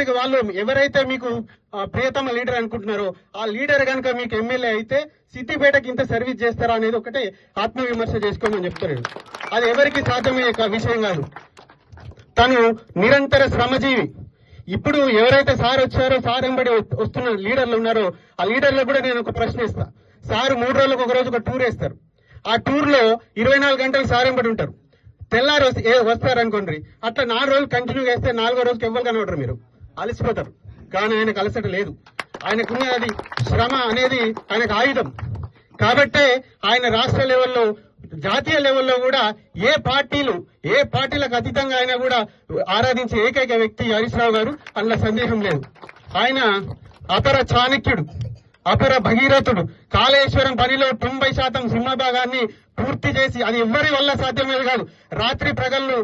లేకపోతే వాళ్ళు ఎవరైతే మీకు ప్రియతమ లీడర్ అనుకుంటున్నారో ఆ లీడర్ కనుక మీకు ఎమ్మెల్యే అయితే సిద్దిపేటకి ఇంత సర్వీస్ చేస్తారా అనేది ఒకటే ఆత్మవిమర్శ చేసుకోమని చెప్తారు. అది ఎవరికి సాధ్యమయ్యే విషయం కాదు. తను నిరంతర శ్రమజీవి. ఇప్పుడు ఎవరైతే సార్ వచ్చారో, సార్ వెంబడి వస్తున్న లీడర్లు ఉన్నారో ఆ లీడర్లకు కూడా నేను ఒక ప్రశ్న ఇస్తా. సార్ 3 రోజులకు ఒక రోజు ఒక టూర్ వేస్తారు. ఆ టూర్ లో 24 గంటలు సార్ వెంబడి ఉంటారు. తెల్లారు వస్తారనుకోండి, అట్లా 4 రోజులు కంటిన్యూ చేస్తే 4వ రోజుకి ఎవ్వరు కనబడరు, మీరు అలసిపోతారు. కానీ ఆయనకు అలసట లేదు. ఆయనకున్నది శ్రమ అనేది ఆయనకు ఆయుధం. కాబట్టే ఆయన రాష్ట్ర లెవెల్లో, జాతీయ లెవెల్లో కూడా ఏ పార్టీలకు అతీతంగా ఆయన కూడా ఆరాధించే ఏకైక వ్యక్తి హరీష్ రావు గారు, అందులో సందేహం లేదు. ఆయన అపర చాణక్యుడు, అపర భగీరథుడు. కాళేశ్వరం పనిలో 90% సింహభాగాన్ని పూర్తి చేసి, అది ఎవ్వరి వల్ల సాధ్యమేది కాదు. రాత్రి ప్రగళ్ళు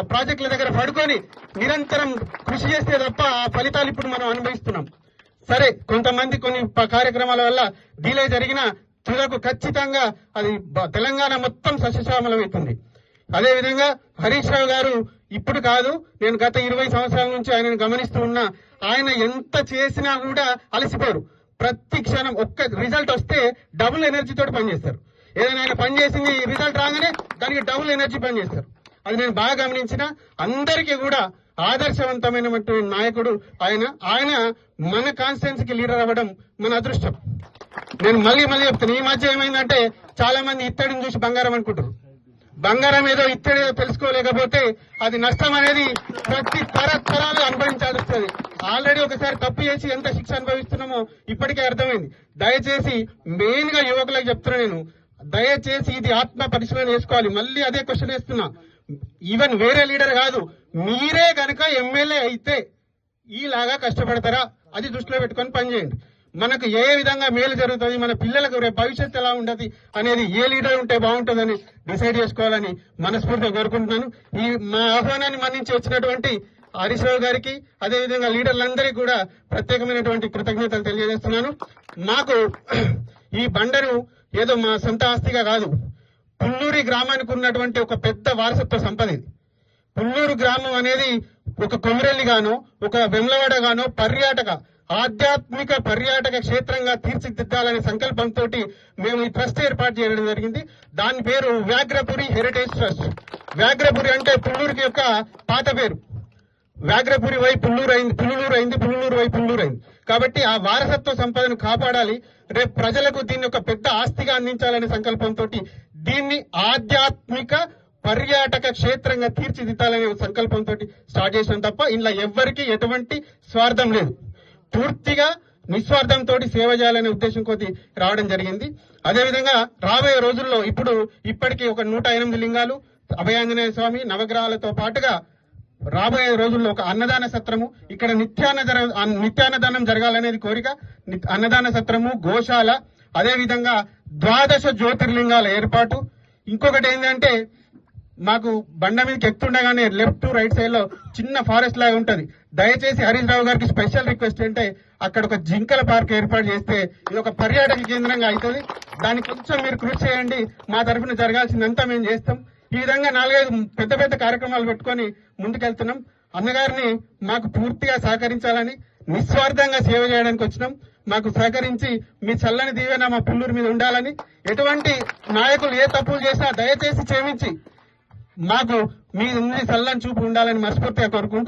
ప్రాజెక్టుల దగ్గర పడుకొని నిరంతరం కృషి చేస్తే తప్ప ఆ ఫలితాలు ఇప్పుడు మనం అనుభవిస్తున్నాం. సరే, కొంతమంది కొన్ని కార్యక్రమాల వల్ల డిలే జరిగిన తుదకు ఖచ్చితంగా అది తెలంగాణ మొత్తం సస్యశ్యామలమవుతుంది. అదేవిధంగా హరీష్ రావు గారు ఇప్పుడు కాదు, నేను గత 20 సంవత్సరాల నుంచి ఆయనను గమనిస్తూ ఉన్నా. ఆయన ఎంత చేసినా కూడా అలసిపోరు. ప్రతి క్షణం ఒక్క రిజల్ట్ వస్తే డబుల్ ఎనర్జీ తోటి పనిచేస్తారు. ఏదైనా ఆయన పనిచేసింది రిజల్ట్ రాగానే దానికి డబుల్ ఎనర్జీ పనిచేస్తారు. అది నేను బాగా గమనించిన. అందరికీ కూడా ఆదర్శవంతమైనటువంటి నాయకుడు ఆయన మన కాన్స్టిట్యున్సీకి లీడర్ అవ్వడం మన అదృష్టం. నేను మళ్ళీ చెప్తాను, ఈ మధ్య ఏమైందంటే చాలా మంది ఇత్తడిని చూసి బంగారం అనుకుంటారు. బంగారం ఏదో ఇత్తడి ఏదో తెలుసుకోలేకపోతే అది నష్టం అనేది ప్రతి తరాలు అనుభవించాల్సి వస్తుంది. ఆల్రెడీ ఒకసారి తప్పు చేసి ఎంత శిక్ష అనుభవిస్తున్నామో ఇప్పటికే అర్థమైంది. దయచేసి మెయిన్ గా యువకులకు చెప్తున్నా, నేను దయచేసి ఇది ఆత్మ పరిశీలన చేసుకోవాలి. మళ్ళీ అదే క్వశ్చన్ వేస్తున్నా. ఈవెన్ వేరే లీడర్ కాదు, మీరే కనుక ఎమ్మెల్యే అయితే ఈలాగా కష్టపడతారా? అది దృష్టిలో పెట్టుకొని పనిచేయండి. మనకు ఏ విధంగా మేలు జరుగుతుంది, మన పిల్లలకు రేపు భవిష్యత్తు ఎలా ఉండదు అనేది ఏ లీడర్ ఉంటే బాగుంటుందని డిసైడ్ చేసుకోవాలని మనస్ఫూర్తిగా కోరుకుంటున్నాను. మా ఆహ్వానాన్ని మన్నించి వచ్చినటువంటి హరీష్ రావు గారికి, అదేవిధంగా లీడర్లందరికీ కూడా ప్రత్యేకమైనటువంటి కృతజ్ఞతలు తెలియజేస్తున్నాను. మాకు ఈ బండరు ఏదో మా సొంత ఆస్తిగా కాదు, పుల్లూరి గ్రామానికి ఉన్నటువంటి ఒక పెద్ద వారసత్వ సంపద ఇది. పుల్లూరు గ్రామం అనేది ఒక కొమరెల్లి గానో, ఒక వెమ్లవాడ గానో ఆధ్యాత్మిక పర్యాటక క్షేత్రంగా తీర్చిదిద్దాలనే సంకల్పంతో మేము ఈ ట్రస్ట్ ఏర్పాటు చేయడం జరిగింది. దాని పేరు వ్యాఘ్రపురి హెరిటేజ్ ట్రస్ట్. వ్యాఘ్రపురి అంటే పుల్లూరుకి యొక్క పాత పేరు. వ్యాఘ్రపురి వై పుల్లూరు అయింది, పుల్లూరు వై పుల్లూరు అయింది. కాబట్టి ఆ వారసత్వ సంపదను కాపాడాలి, రేపు ప్రజలకు దీన్ని ఒక పెద్ద ఆస్తిగా అందించాలనే సంకల్పంతో దీన్ని ఆధ్యాత్మిక పర్యాటక క్షేత్రంగా తీర్చిదిద్దాలనే సంకల్పంతో స్టార్ట్ చేసాం తప్ప ఇందులో ఎవ్వరికి ఎటువంటి స్వార్థం లేదు. పూర్తిగా నిస్వార్థంతో సేవ చేయాలనే ఉద్దేశం కొద్ది రావడం జరిగింది. అదేవిధంగా రాబోయే రోజుల్లో ఇప్పటికీ ఒక 108 లింగాలు, అభయాంజనేయ స్వామి, నవగ్రహాలతో పాటుగా రాబోయే రోజుల్లో ఒక అన్నదాన సత్రము, ఇక్కడ నిత్యాన్నదానం జరగాలనేది కోరిక. అన్నదాన సత్రము, గోశాల, అదేవిధంగా 12 జ్యోతిర్లింగాల ఏర్పాటు. ఇంకొకటి ఏంటంటే, మాకు బండ మీదకి ఎక్కుతుండగానే లెఫ్ట్ టు రైట్ సైడ్ లో చిన్న ఫారెస్ట్ లాగా ఉంటది. దయచేసి హరీష్ రావు గారికి స్పెషల్ రిక్వెస్ట్ అంటే అక్కడ ఒక జింకల పార్క్ ఏర్పాటు చేస్తే ఇది ఒక పర్యాటక కేంద్రంగా అవుతుంది. దానికి కొంచెం మీరు కృషి చేయండి. మా తరఫున జరగాల్సిందంతా మేము చేస్తాం. ఈ విధంగా 4-5 పెద్ద కార్యక్రమాలు పెట్టుకొని ముందుకెళ్తున్నాం. అన్నగారిని మాకు పూర్తిగా సహకరించాలని, నిస్వార్థంగా సేవ చేయడానికి వచ్చినాం. మాకు సహకరించి మీ చల్లని దీవెన మా పుల్లూరు మీద ఉండాలని, ఎటువంటి నాయకులు ఏ తప్పులు చేసినా దయచేసి క్షమించి మాకు మీ చల్లని చూపు ఉండాలని మనస్ఫూర్తిగా కోరుకుంటూ